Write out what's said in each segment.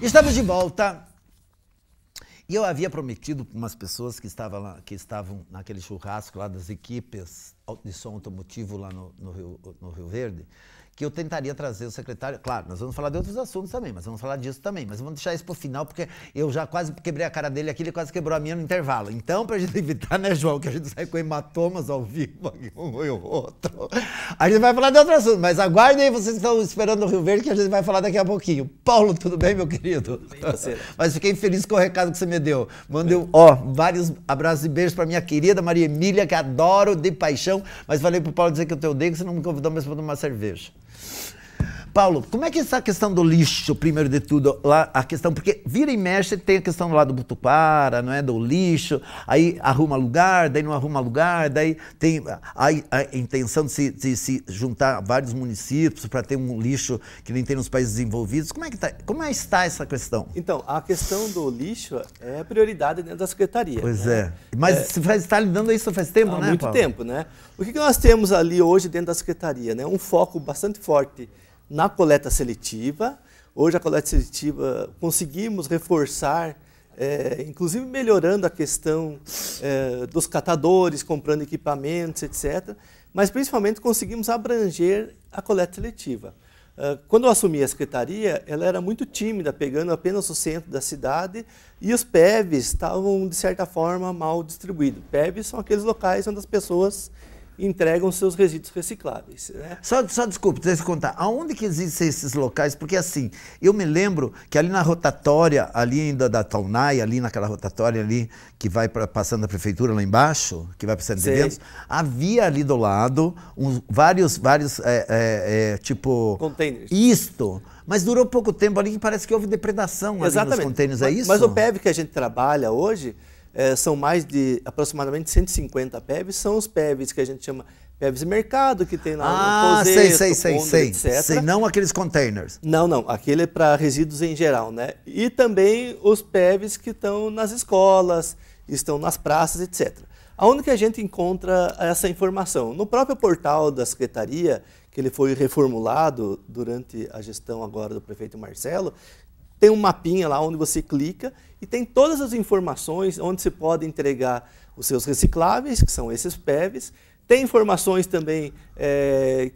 Estamos de volta. E eu havia prometido para umas pessoas que estavam naquele churrasco lá das equipes de som automotivo lá no Rio Verde, que eu tentaria trazer o secretário. Claro, nós vamos falar de outros assuntos também, mas vamos falar disso também. Mas vamos deixar isso para o final, porque eu já quase quebrei a cara dele aqui, ele quase quebrou a minha no intervalo. Então, para a gente evitar, né, João, que a gente sai com hematomas ao vivo, um e o outro, a gente vai falar de outro assunto. Mas aguardem aí, vocês estão esperando o Rio Verde, que a gente vai falar daqui a pouquinho. Paulo, tudo bem, meu querido? Tudo bem, parceiro. Mas fiquei feliz com o recado que você me deu. Mandei, vários abraços e beijos para minha querida Maria Emília, que adoro de paixão, mas falei pro Paulo dizer que eu te odeio, que você não me convidou mais para tomar cerveja. Paulo, como é que é essa questão do lixo, primeiro de tudo, lá, a questão, porque vira e mexe, tem a questão lá do Butuquara, não é, do lixo, aí arruma lugar, daí não arruma lugar, daí tem a intenção de se juntar vários municípios para ter um lixo que nem tem nos países desenvolvidos. Como está essa questão? Então, a questão do lixo é prioridade dentro da Secretaria. Pois né? é. Mas você está lidando isso faz tempo, né, Há muito Paulo? tempo, né? O que nós temos ali hoje dentro da Secretaria, né? Um foco bastante forte na coleta seletiva. Hoje a coleta seletiva conseguimos reforçar, inclusive melhorando a questão dos catadores, comprando equipamentos, etc. Mas principalmente conseguimos abranger a coleta seletiva. Quando eu assumi a secretaria, ela era muito tímida, pegando apenas o centro da cidade, e os PEVs estavam, de certa forma, mal distribuídos. PEVs são aqueles locais onde as pessoas entregam seus resíduos recicláveis. Né? Só desculpe, deixa eu contar, aonde que existem esses locais? Porque assim, eu me lembro que ali na rotatória, ali ainda da Taunay, ali naquela rotatória ali, que vai passando a prefeitura lá embaixo, que vai para o centro de eventos, havia ali do lado vários tipo... containers. Isto. Mas durou pouco tempo ali que parece que houve depredação ali nos containers, é isso? Mas o PEV que a gente trabalha hoje, são mais de aproximadamente 150 PEVs, são os PEVs que a gente chama PEVs de mercado, que tem lá no sei, etc. Não aqueles containers. Não, aquele é para resíduos em geral, né? E também os PEVs que estão nas escolas, estão nas praças, etc. Aonde que a gente encontra essa informação? No próprio portal da Secretaria, que ele foi reformulado durante a gestão agora do prefeito Marcelo, tem um mapinha lá onde você clica e tem todas as informações onde você pode entregar os seus recicláveis, que são esses PEVs. Tem informações também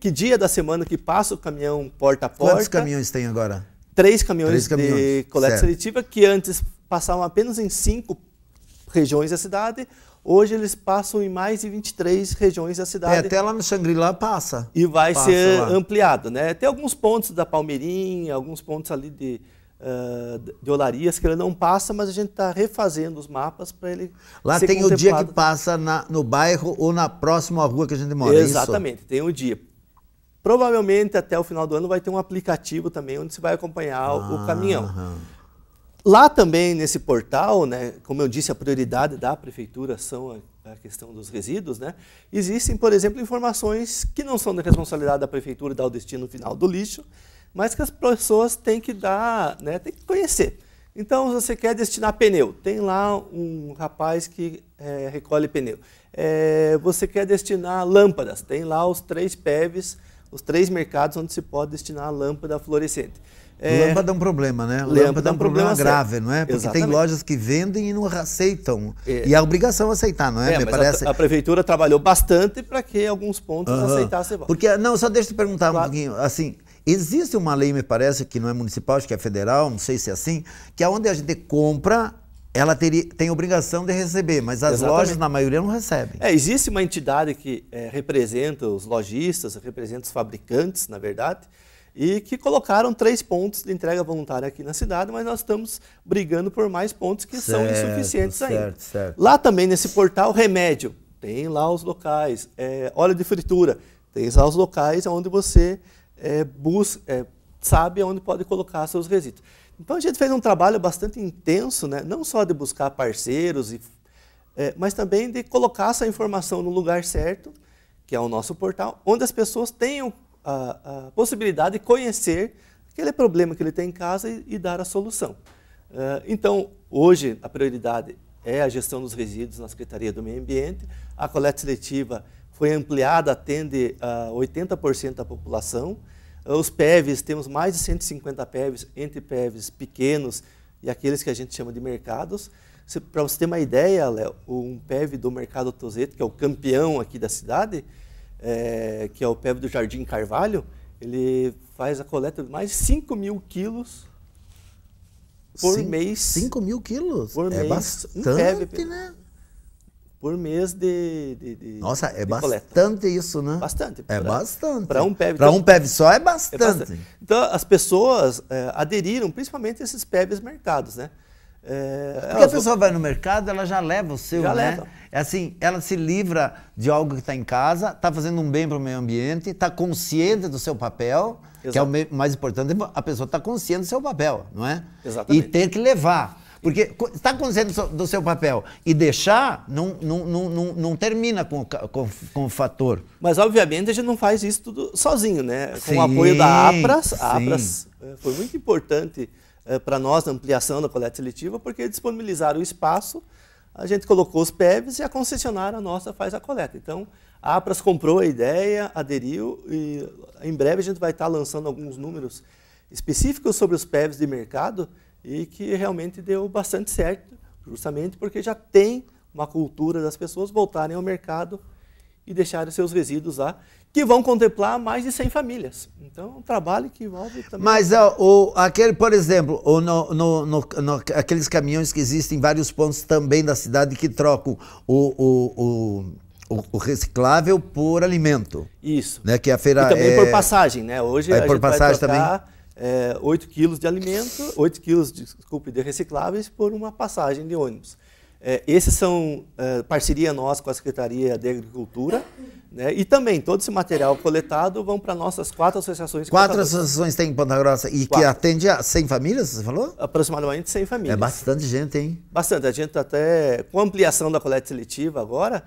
que dia da semana que passa o caminhão porta a porta. Quantos caminhões tem agora? 3 caminhões de coleta seletiva, que antes passavam apenas em 5 regiões da cidade. Hoje eles passam em mais de 23 regiões da cidade. Até lá no Xangri-Lá passa. E vai ser ampliado, né? Tem alguns pontos da Palmeirinha, alguns pontos ali de Olarias que ele não passa, mas a gente está refazendo os mapas para ele lá ser tem o dia que passa no bairro ou na próxima rua que a gente mora. Exatamente, é isso? Tem o dia. Provavelmente até o final do ano vai ter um aplicativo também onde você vai acompanhar o caminhão. Lá também nesse portal, né, como eu disse, a prioridade da prefeitura são a questão dos resíduos, né? Existem, por exemplo, informações que não são da responsabilidade da prefeitura dar o destino final do lixo, mas que as pessoas têm que dar, né, têm que conhecer. Então, se você quer destinar pneu, tem lá um rapaz que recolhe pneu. Você quer destinar lâmpadas, tem lá os 3 PEVs, os 3 mercados onde se pode destinar lâmpada fluorescente. Lâmpada é um problema, né? Lâmpada é um problema grave, não é? Porque Exatamente. Tem lojas que vendem e não aceitam. E é a obrigação aceitar, não é? Me mas parece... a prefeitura trabalhou bastante para que alguns pontos aceitassem. Porque, não, só deixa eu te perguntar um pouquinho, assim... Existe uma lei, me parece, que não é municipal, acho que é federal, não sei se é assim, que é onde a gente compra, ela tem obrigação de receber, mas as lojas, na maioria, não recebem. Existe uma entidade que representa os lojistas, representa os fabricantes, na verdade, e que colocaram 3 pontos de entrega voluntária aqui na cidade, mas nós estamos brigando por mais pontos que são insuficientes ainda. Lá também, nesse portal, remédio, tem lá os locais, óleo de fritura, tem lá os locais onde você... sabe onde pode colocar seus resíduos. Então a gente fez um trabalho bastante intenso, né? Não só de buscar parceiros, mas também de colocar essa informação no lugar certo, que é o nosso portal, onde as pessoas tenham a possibilidade de conhecer aquele problema que ele tem em casa e dar a solução. Então, hoje a prioridade é a gestão dos resíduos na Secretaria do Meio Ambiente. A coleta seletiva foi ampliada, atende a 80% da população. Os PEVs, temos mais de 150 PEVs, entre PEVs pequenos e aqueles que a gente chama de mercados. Para você ter uma ideia, Léo, um PEV do Mercado Tozeto, que é o campeão aqui da cidade, que é o PEV do Jardim Carvalho, ele faz a coleta de mais de 5 mil quilos por mês. 5 mil quilos? Por mês. Bastante, né? Por mês de Nossa, é de bastante coleta. isso, né? Bastante. É bastante. Para um PEV. Para um PEV só é bastante. Então, as pessoas aderiram, principalmente esses PEVs mercados, né? Porque a pessoa vai no mercado, ela já leva o seu, já né? leva. É assim, ela se livra de algo que está em casa, está fazendo um bem para o meio ambiente, está consciente do seu papel, Exato. que é o mais importante, a pessoa está consciente do seu papel, não é? Exatamente. E ter que levar. Porque está consciente do seu papel e deixar, não termina com o fator. Mas, obviamente, a gente não faz isso tudo sozinho, né? Sim, com o apoio da APRAS. A sim. APRAS foi muito importante para nós na ampliação da coleta seletiva, porque disponibilizaram o espaço, a gente colocou os PEVs e a concessionária nossa faz a coleta. Então, a APRAS comprou a ideia, aderiu e em breve a gente vai estar lançando alguns números específicos sobre os PEVs de mercado e que realmente deu bastante certo, justamente porque já tem uma cultura das pessoas voltarem ao mercado e deixarem seus resíduos lá, que vão contemplar mais de 100 famílias. Então, é um trabalho que envolve também... Mas, aquele, por exemplo, aqueles caminhões que existem em vários pontos também da cidade que trocam o reciclável por alimento. Isso. Né? Que a feira e também por passagem, né? Hoje a gente vai trocar 8 quilos de alimento, 8 quilos, desculpe, de recicláveis por uma passagem de ônibus. Esses são parceria nossa com a Secretaria de Agricultura, né? E também todo esse material coletado vão para nossas 4 associações. 4 associações tem em Ponta Grossa e 4. Que atende a 100 famílias, você falou? Aproximadamente 100 famílias. É bastante gente, hein? Bastante. A gente até, com a ampliação da coleta seletiva agora,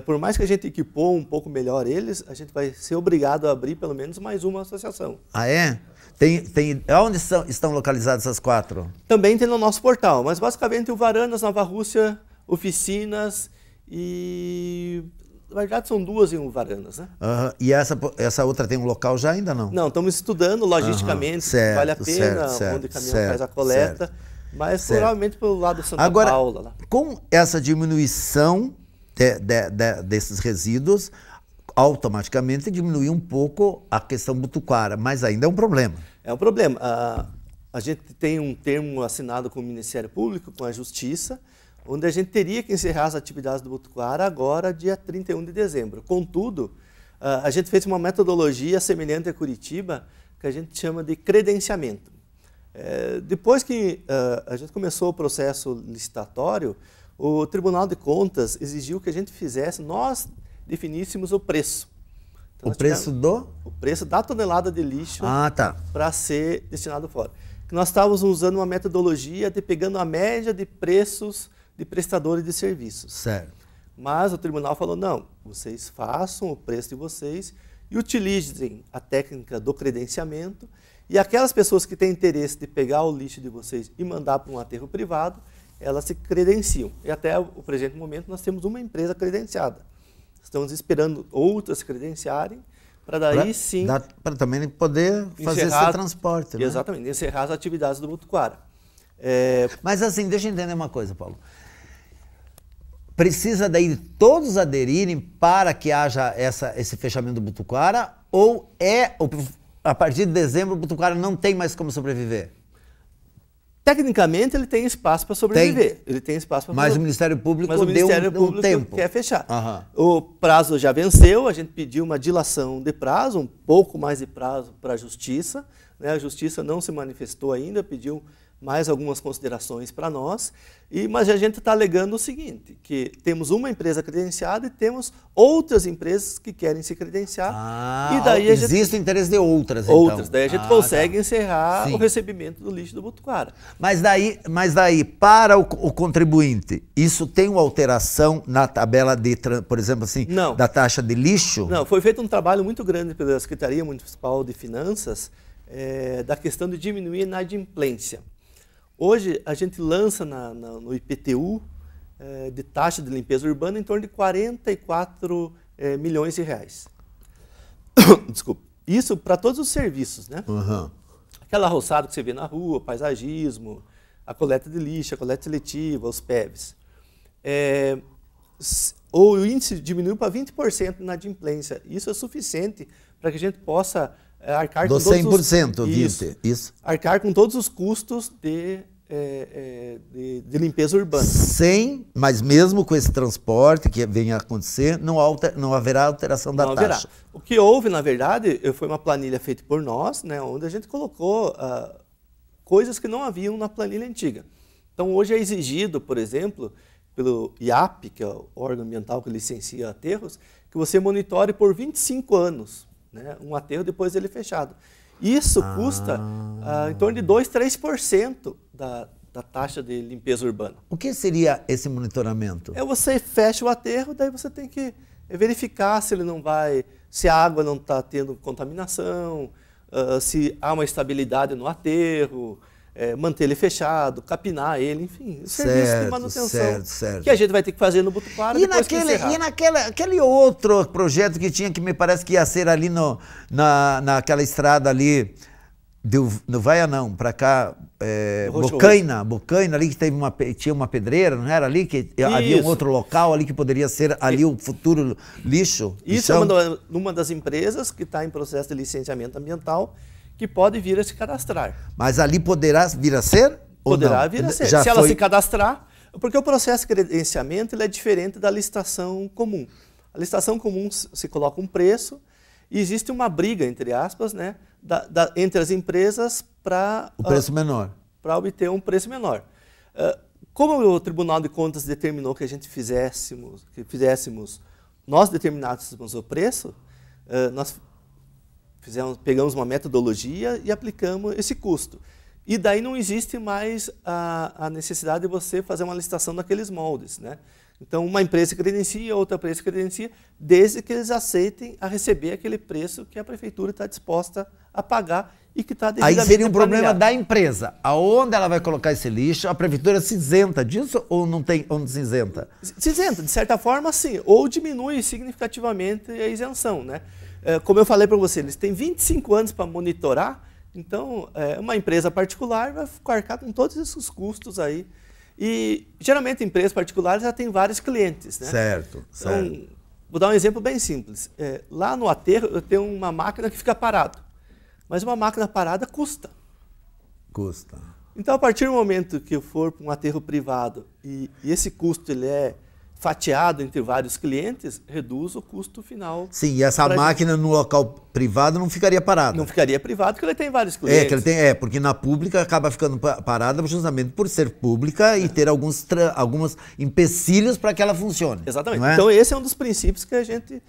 por mais que a gente equipou um pouco melhor eles, a gente vai ser obrigado a abrir pelo menos mais uma associação. Ah, é? Onde estão localizadas essas 4? Também tem no nosso portal, mas basicamente o Varanas, Nova Rússia, Oficinas e... Na verdade são 2 em um Varanas, né? E essa outra tem um local já ainda não? Não, estamos estudando logisticamente, certo, vale a pena, certo, onde o caminhão faz a coleta, mas provavelmente pelo lado de Santa Agora, Paula. Lá. Com essa diminuição desses resíduos, automaticamente diminui um pouco a questão Butuquara, mas ainda é um problema. É um problema. A gente tem um termo assinado com o Ministério Público, com a Justiça, onde a gente teria que encerrar as atividades do Butuquara agora, dia 31 de dezembro. Contudo, a gente fez uma metodologia semelhante a Curitiba, que a gente chama de credenciamento. Depois que a gente começou o processo licitatório, o Tribunal de Contas exigiu que a gente fizesse, nós definíssemos o preço. Então, o preço do? O preço da tonelada de lixo para ser destinado fora. Nós estávamos usando uma metodologia de pegando a média de preços de prestadores de serviços. Certo. Mas o tribunal falou, não, vocês façam o preço de vocês e utilizem a técnica do credenciamento e aquelas pessoas que têm interesse de pegar o lixo de vocês e mandar para um aterro privado, elas se credenciam. E até o presente momento nós temos uma empresa credenciada. Estamos esperando outras se credenciarem para daí sim... Para também poder fazer esse transporte. Né? Exatamente, encerrar as atividades do Butuquara. Mas assim, deixa eu entender uma coisa, Paulo. Precisa daí todos aderirem para que haja esse fechamento do Butuquara ou a partir de dezembro o Butuquara não tem mais como sobreviver? Tecnicamente ele tem espaço para sobreviver. Ele tem espaço para Mas o Ministério Público deu um tempo. Quer fechar. O prazo já venceu, a gente pediu uma dilação de prazo, um pouco mais de prazo para a Justiça. Né? A Justiça não se manifestou ainda, pediu mais algumas considerações para nós, mas a gente está alegando o seguinte, que temos uma empresa credenciada e temos outras empresas que querem se credenciar. E daí existe o interesse de outras, então. Outras, daí a gente consegue encerrar o recebimento do lixo do Butuquara. Mas daí, para o contribuinte, isso tem uma alteração na tabela de, por exemplo, assim, da taxa de lixo? Não, foi feito um trabalho muito grande pela Secretaria Municipal de Finanças da questão de diminuir a inadimplência. Hoje, a gente lança no IPTU de taxa de limpeza urbana em torno de 44 milhões de reais. Desculpe. Isso para todos os serviços, né? Uhum. Aquela roçada que você vê na rua, paisagismo, a coleta de lixo, a coleta seletiva, os PEVs. O índice diminuiu para 20% na inadimplência. Isso é suficiente para que a gente possa arcar com todos os... 100%, 20%. Isso. Arcar com todos os custos de limpeza urbana. Mas mesmo com esse transporte que vem a acontecer, não haverá alteração da taxa. O que houve, na verdade, foi uma planilha feita por nós, né, onde a gente colocou coisas que não haviam na planilha antiga. Então, hoje é exigido, por exemplo, pelo IAP, que é o órgão ambiental que licencia aterros, que você monitore por 25 anos, né, um aterro depois dele fechado. Isso custa em torno de 2%, 3% da taxa de limpeza urbana. O que seria esse monitoramento? Você fecha o aterro, daí você tem que verificar se ele não vai, se a água não está tendo contaminação, se há uma estabilidade no aterro, manter ele fechado, capinar ele, enfim, serviço de manutenção que a gente vai ter que fazer no Botucara depois que encerrar. E naquele outro projeto que tinha, que me parece que ia ser ali naquela estrada ali, no Vaianão, para cá, Bocaina, ali que tinha uma pedreira, não era ali? Que havia um outro local ali que poderia ser ali o futuro lixo? Isso é uma das empresas que está em processo de licenciamento ambiental, que pode vir a se cadastrar. Mas ali poderá vir a ser? Poderá vir a ser. Se ela se cadastrar, porque o processo de credenciamento ele é diferente da licitação comum. A licitação comum se coloca um preço e existe uma briga, entre aspas, né, entre as empresas para... O preço menor. Para obter um preço menor. Como o Tribunal de Contas determinou que a gente nós determinássemos o preço, nós pegamos uma metodologia e aplicamos esse custo. E daí não existe mais a necessidade de você fazer uma licitação naqueles moldes, né? Então, uma empresa credencia, outra empresa credencia, desde que eles aceitem a receber aquele preço que a prefeitura está disposta a pagar e que está devidamente Aí seria um problema da empresa. Aonde ela vai colocar esse lixo, a prefeitura se isenta disso ou não se isenta? Se isenta, de certa forma, sim. Ou diminui significativamente a isenção, né? Como eu falei para você, eles têm 25 anos para monitorar, então uma empresa particular vai arcar com todos esses custos aí. E geralmente empresas particulares já têm vários clientes, né? Certo. Então, vou dar um exemplo bem simples. Lá no aterro eu tenho uma máquina que fica parada, mas uma máquina parada custa. Custa. Então, a partir do momento que eu for para um aterro privado e esse custo ele é fatiado entre vários clientes, reduz o custo final. Sim, e essa máquina no local privado não ficaria parada. Não ficaria privado porque ele tem vários clientes. Porque na pública acaba ficando parada justamente por ser pública e ter alguns empecilhos para que ela funcione. Exatamente. Então esse é um dos princípios que a gente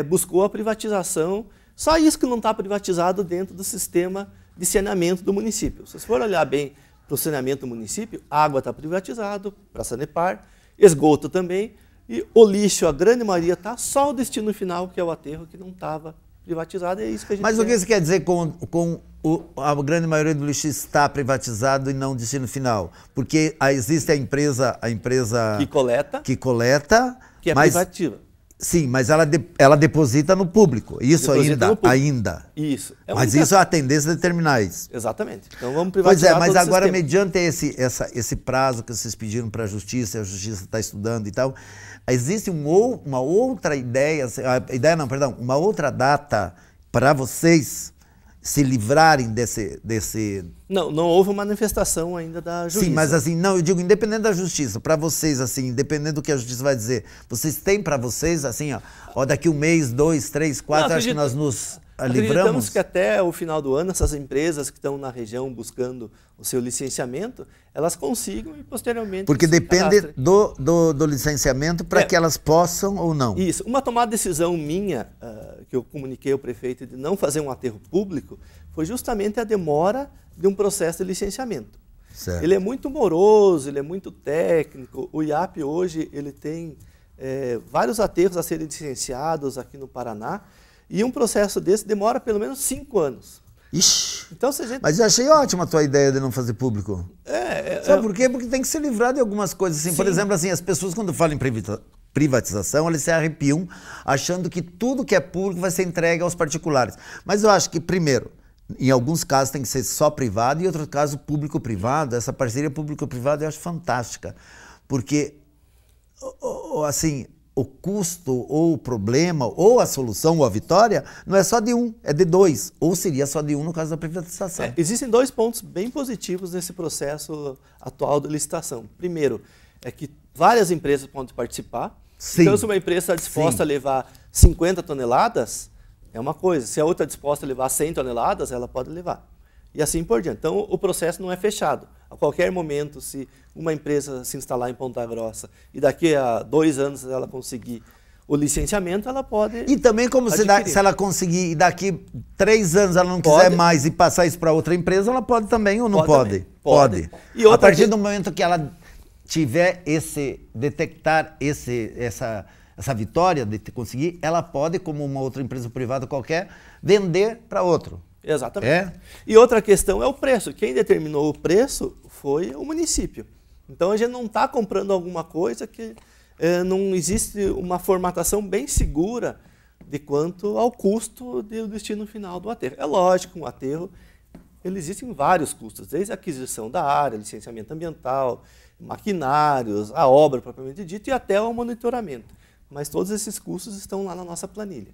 buscou a privatização. Só isso que não está privatizado dentro do sistema de saneamento do município. Se você for olhar bem para o saneamento do município, a água está privatizado para a Sanepar, esgoto também, e o lixo, a grande maioria, está só o destino final, que é o aterro, que não estava privatizado, e é isso que a gente Mas o que você quer dizer a grande maioria do lixo está privatizado e não destino final? Porque existe a empresa que coleta, que é privativa. Sim, mas ela deposita no público. Isso ainda. Isso. Mas isso é a tendência de determinar isso. Exatamente. Então vamos privatizar. Pois mas agora, mediante esse prazo que vocês pediram para a Justiça está estudando e tal, existe uma outra ideia, uma outra data para vocês se livrarem desse... Não houve uma manifestação ainda da Justiça. Sim, mas assim, não, eu digo, independente da Justiça, para vocês, assim, independente do que a Justiça vai dizer, vocês têm para vocês, assim, ó, daqui 1 mês, 2, 3, 4, acho que nós nos livramos? Acreditamos que até o final do ano, essas empresas que estão na região buscando o seu licenciamento, elas consigam e posteriormente... Porque depende do licenciamento para que elas possam ou não. Isso. Uma tomada de decisão minha, que eu comuniquei ao prefeito de não fazer um aterro público, foi justamente a demora de um processo de licenciamento. Certo. Ele é muito moroso, ele é muito técnico. O IAP hoje ele tem vários aterros a serem licenciados aqui no Paraná, e um processo desse demora pelo menos 5 anos. Ixi, então, mas eu achei ótima a tua ideia de não fazer público. Sabe por quê? Porque tem que se livrar de algumas coisas. Assim, por exemplo, assim, as pessoas quando falam em privatização, eles se arrepiam achando que tudo que é público vai ser entregue aos particulares. Mas eu acho que, primeiro, em alguns casos tem que ser só privado e em outros casos público-privado. Essa parceria público-privada eu acho fantástica, porque, assim, o custo ou o problema ou a solução ou a vitória não é só de um, é de dois. Ou seria só de um no caso da privatização. Existem 2 pontos bem positivos nesse processo atual de licitação. Primeiro, é que várias empresas podem participar. Sim. Então, se uma empresa está disposta a levar 50 toneladas, é uma coisa. Se a outra é disposta a levar 100 toneladas, ela pode levar. E assim por diante. Então, o processo não é fechado. A qualquer momento, se uma empresa se instalar em Ponta Grossa e daqui a 2 anos ela conseguir o licenciamento, ela pode. E também, como se ela conseguir e daqui 3 anos ela não quiser mais e passar isso para outra empresa, ela pode também ou não pode? Pode. E a partir do momento que ela tiver detectar essa vitória de conseguir, ela pode, como uma outra empresa privada qualquer, vender para outro. Exatamente. E outra questão é o preço. Quem determinou o preço foi o município. Então a gente não está comprando alguma coisa que não existe uma formatação bem segura de quanto ao custo do destino final do aterro. É lógico, um aterro, ele existe em vários custos, desde a aquisição da área, licenciamento ambiental, maquinários, a obra propriamente dita e até o monitoramento. Mas todos esses custos estão lá na nossa planilha.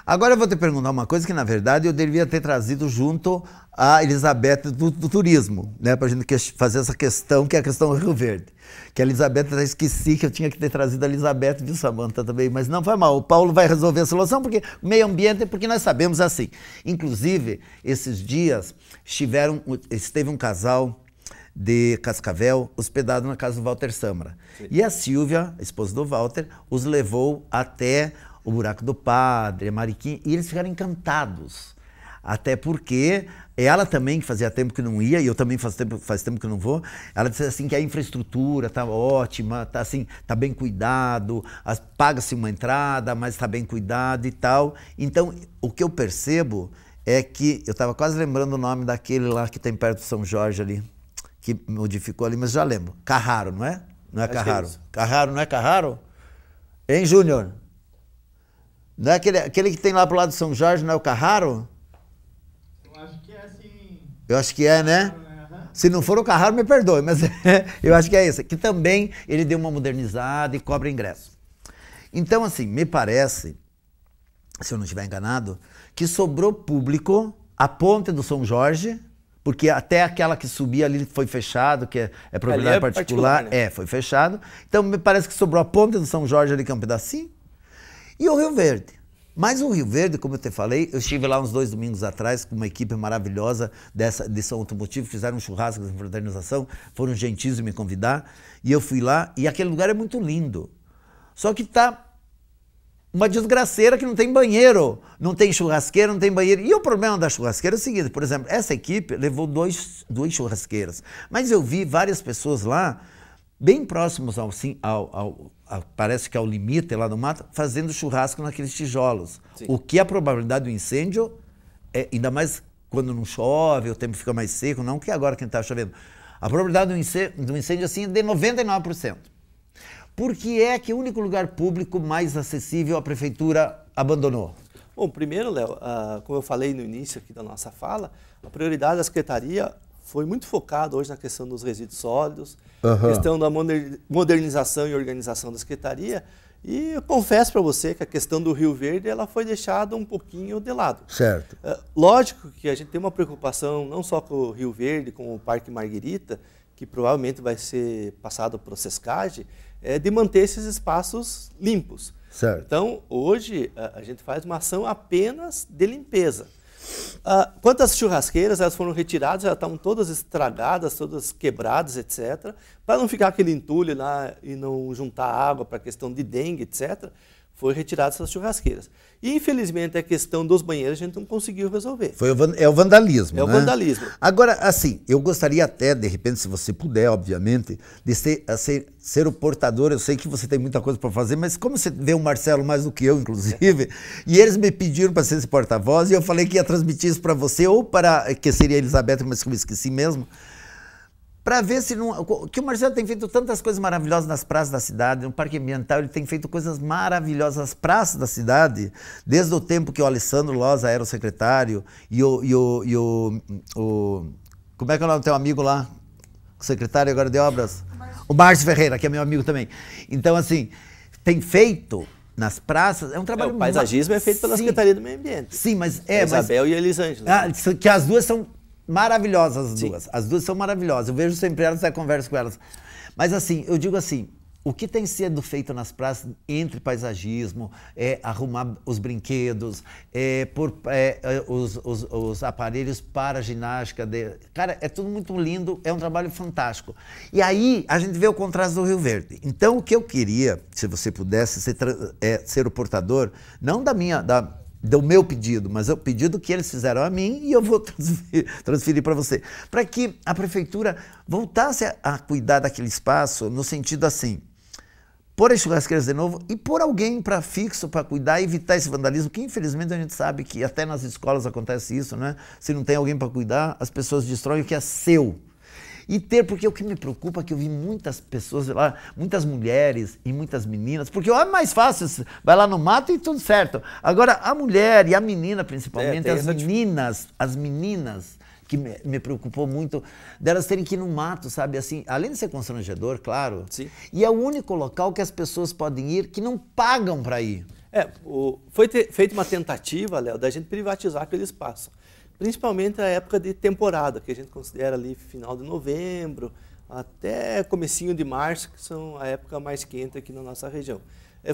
Agora eu vou te perguntar uma coisa que, na verdade, eu devia ter trazido junto a Elizabeth do turismo, né, para a gente fazer essa questão, que é a questão do Rio Verde. Que a Elizabeth, eu esqueci que eu tinha que ter trazido a Elizabeth, viu, Samanta, também, mas não foi mal. O Paulo vai resolver a solução, porque meio ambiente, porque nós sabemos assim. Inclusive, esses dias, esteve um casal de Cascavel hospedado na casa do Walter Samra. Sim. E a Silvia, a esposa do Walter, os levou até o Buraco do Padre, a Mariquinha, e eles ficaram encantados. Até porque ela também, que fazia tempo que não ia, e eu também faz tempo que não vou, ela disse assim que a infraestrutura está ótima, está assim, tá bem cuidado, paga-se uma entrada, mas está bem cuidado e tal. Então, o que eu percebo é que, eu estava quase lembrando o nome daquele lá que tem perto de São Jorge ali, que modificou ali, mas já lembro. Carraro, não é? Não é Carraro? Carraro, não é Carraro? Hein, Júnior? Não é aquele que tem lá pro lado de São Jorge, não é o Carraro? Eu acho que é sim. Eu acho que é, né? Se não for o Carraro, me perdoe, mas eu acho que é esse. Que também ele deu uma modernizada e cobra ingresso. Então, assim, me parece, se eu não estiver enganado, que sobrou público a ponte do São Jorge, porque até aquela que subia ali foi fechado, que é propriedade particular, né? Foi fechado. Então, me parece que sobrou a ponte do São Jorge ali, que é um pedacinho, e o Rio Verde. Mas o Rio Verde, como eu te falei, eu estive lá uns 2 domingos atrás com uma equipe maravilhosa de São Automotivo, fizeram um churrasco de fraternização, foram gentis em me convidar, e eu fui lá, e aquele lugar é muito lindo. Só que tá uma desgraceira que não tem banheiro, não tem churrasqueira, não tem banheiro. E o problema da churrasqueira é o seguinte, por exemplo, essa equipe levou duas churrasqueiras, mas eu vi várias pessoas lá, bem próximos parece que ao limite lá no mato, fazendo churrasco naqueles tijolos. Sim. O que a probabilidade do incêndio, ainda mais quando não chove, o tempo fica mais seco, não que agora que está chovendo. A probabilidade do incêndio assim, é de 99%. Por que é que o único lugar público mais acessível a prefeitura abandonou? Bom, primeiro, Léo, como eu falei no início aqui da nossa fala, a prioridade da Secretaria foi muito focada hoje na questão dos resíduos sólidos, questão da modernização e organização da Secretaria, e eu confesso para você que a questão do Rio Verde ela foi deixada um pouquinho de lado. Certo. Lógico que a gente tem uma preocupação não só com o Rio Verde, com o Parque Marguerita, que provavelmente vai ser passado para o Sescage, de manter esses espaços limpos. Certo. Então, hoje, a gente faz uma ação apenas de limpeza. Quanto às churrasqueiras, elas foram retiradas, elas estavam todas estragadas, todas quebradas, etc. Para não ficar aquele entulho lá e não juntar água para a questão de dengue, etc., foi retirada essas churrasqueiras. E, infelizmente, a questão dos banheiros a gente não conseguiu resolver. É o vandalismo, né? O vandalismo. Agora, assim, eu gostaria até, de repente, se você puder, obviamente, de ser o portador. Eu sei que você tem muita coisa para fazer, mas como você vê o Marcelo mais do que eu, inclusive, e eles me pediram para ser esse porta-voz, e eu falei que ia transmitir isso para você, ou para, que seria a Elizabeth, mas que eu me esqueci mesmo. para ver se não... Que o Marcelo tem feito tantas coisas maravilhosas nas praças da cidade, no Parque Ambiental, ele tem feito coisas maravilhosas nas praças da cidade, desde o tempo que o Alessandro Loza era o secretário e o como é que é o nome do teu amigo lá? O secretário agora de obras? O Márcio Ferreira, que é meu amigo também. Então, assim, tem feito nas praças, é um trabalho... O paisagismo é feito pela Secretaria do Meio Ambiente. Sim, mas... A Isabel e a Elisângela. Que as duas são maravilhosas, as duas. As duas são maravilhosas. Eu vejo sempre elas e converso com elas. Mas, assim, eu digo assim, o que tem sido feito nas praças entre paisagismo, arrumar os brinquedos, os aparelhos para ginástica. Cara, é tudo muito lindo, é um trabalho fantástico. E aí a gente vê o contraste do Rio Verde. Então, o que eu queria, se você pudesse ser o portador, não do meu pedido, mas o pedido que eles fizeram a mim e eu vou transferir para você, para que a prefeitura voltasse a cuidar daquele espaço no sentido assim, pôr as churrasqueiras de novo e pôr alguém para fixo para cuidar e evitar esse vandalismo, que infelizmente a gente sabe que até nas escolas acontece isso, né? Se não tem alguém para cuidar, as pessoas destroem o que é seu. E porque o que me preocupa é que eu vi muitas pessoas lá, muitas mulheres e muitas meninas, porque é mais fácil, vai lá no mato e tudo certo. Agora, a mulher e a menina principalmente, as meninas, que me preocupou muito, delas terem que ir no mato, sabe, assim, além de ser constrangedor, claro, sim. E é o único local que as pessoas podem ir que não pagam para ir. Foi feita uma tentativa, Léo, da gente privatizar aquele espaço. Principalmente a época de temporada, que a gente considera ali final de novembro até comecinho de março, que são a época mais quente aqui na nossa região.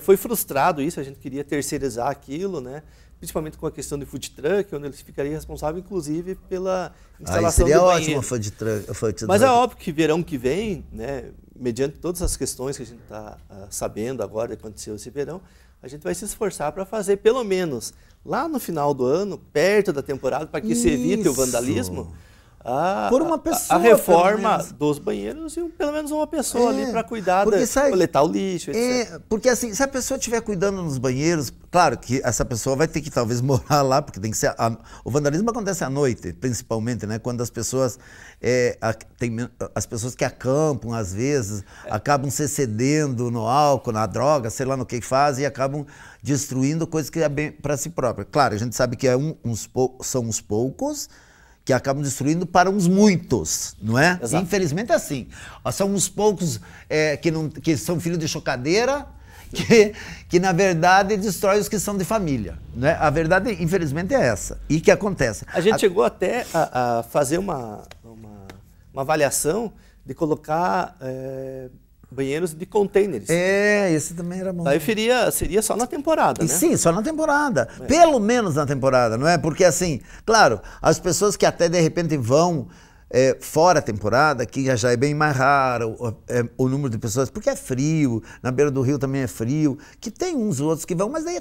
Foi frustrado isso, a gente queria terceirizar aquilo, né? Principalmente com a questão de food truck, onde eles ficariam responsáveis, inclusive, pela instalação seria do ótimo banheiro. food truck. Mas é óbvio que verão que vem, né, mediante todas as questões que a gente está sabendo agora que aconteceu esse verão, a gente vai se esforçar para fazer pelo menos lá no final do ano, perto da temporada, para que se evite o vandalismo, a reforma dos banheiros e pelo menos uma pessoa ali para cuidar, coletar o lixo, etc. Porque assim, se a pessoa estiver cuidando nos banheiros, claro que essa pessoa vai ter que talvez morar lá, porque tem que ser... o vandalismo acontece à noite, principalmente, né? Quando as pessoas... as pessoas que acampam, às vezes, acabam se excedendo no álcool, na droga, sei lá no que fazem, e acabam destruindo coisas que é bem para si própria. Claro, a gente sabe que são uns poucos que acabam destruindo para uns muitos, não é? Exato. Infelizmente é assim. São uns poucos que são filhos de chocadeira, que na verdade destrói os que são de família, né? A verdade, infelizmente, é essa. E que acontece. A gente chegou até a fazer uma avaliação de colocar banheiros de containers. Esse também era bom. Daí seria só na temporada, né? Sim, só na temporada. Pelo menos na temporada, não é? Porque assim, claro, as pessoas que até de repente vão fora a temporada, que já é bem mais raro o número de pessoas, porque é frio, na beira do rio também é frio, que tem uns outros que vão, mas daí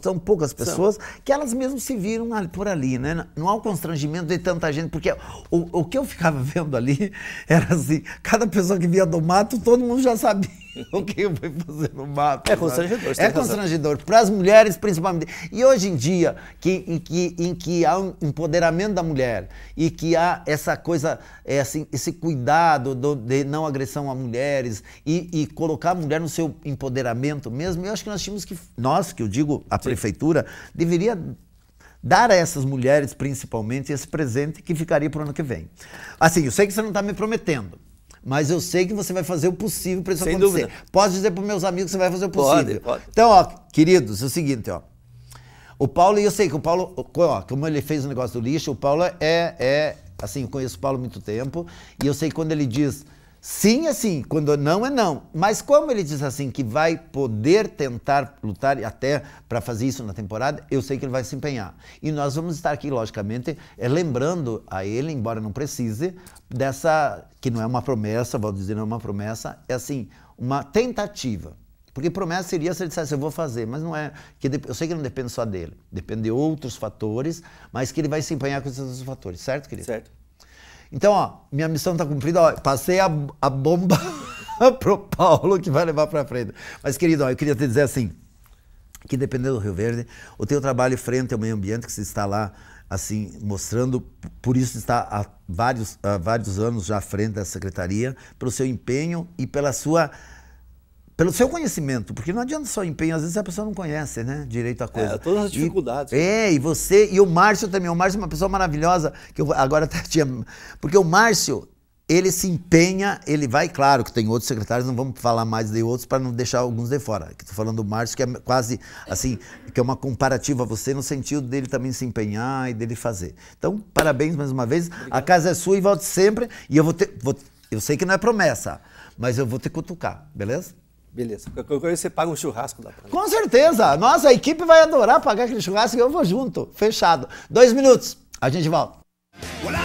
são poucas pessoas que elas mesmas se viram por ali, né? Não há o constrangimento de tanta gente, porque o que eu ficava vendo ali era assim, cada pessoa que via do mato, todo mundo já sabia o que eu fui fazer no mato. É constrangedor. É constrangedor, para as mulheres principalmente. E hoje em dia, em que há um empoderamento da mulher e que há essa coisa, assim, esse cuidado de não agressão a mulheres e colocar a mulher no seu empoderamento mesmo, eu acho que que eu digo, a prefeitura, deveria dar a essas mulheres, principalmente, esse presente que ficaria para o ano que vem. Assim, eu sei que você não está me prometendo, mas eu sei que você vai fazer o possível para isso acontecer. Sem dúvida. Posso dizer para os meus amigos que você vai fazer o possível. Pode. Então, ó, queridos, é o seguinte, ó. O Paulo, e eu sei que o Paulo, ó, como ele fez o negócio do lixo, o Paulo assim, eu conheço o Paulo há muito tempo, e eu sei que quando ele diz sim é sim, quando não é não. Mas como ele diz assim, que vai poder tentar lutar até para fazer isso na temporada, eu sei que ele vai se empenhar. E nós vamos estar aqui, logicamente, lembrando a ele, embora não precise, dessa, que não é uma promessa, vou dizer, não é uma promessa, é assim, uma tentativa. Porque promessa seria se ele dissesse, eu vou fazer, mas não é, eu sei que não depende só dele, depende de outros fatores, mas que ele vai se empenhar com esses outros fatores, certo, querido? Certo. Então, ó, minha missão está cumprida, ó, passei a bomba pro Paulo, que vai levar para frente. Mas, querido, ó, eu queria te dizer assim, que dependendo do Rio Verde, o teu trabalho frente ao meio ambiente, que você está lá assim, mostrando, por isso está há vários anos já à frente da secretaria, pelo seu empenho e pelo seu conhecimento, porque não adianta só empenho, às vezes a pessoa não conhece, né, direito a coisa. Todas as dificuldades. E você, e o Márcio também, o Márcio é uma pessoa maravilhosa, que eu agora até tinha, porque o Márcio, ele se empenha, ele vai, claro que tem outros secretários, não vamos falar mais de outros para não deixar alguns de fora. Estou falando do Márcio, que é quase assim, que é uma comparativa a você no sentido dele também se empenhar e dele fazer. Então, parabéns mais uma vez. Obrigado. A casa é sua e volte sempre. E eu eu sei que não é promessa, mas eu vou te cutucar, beleza? Beleza. Qualquer coisa você paga um churrasco da praia. Com certeza. Nossa, a equipe vai adorar pagar aquele churrasco e eu vou junto. Fechado. 2 minutos. A gente volta. Well,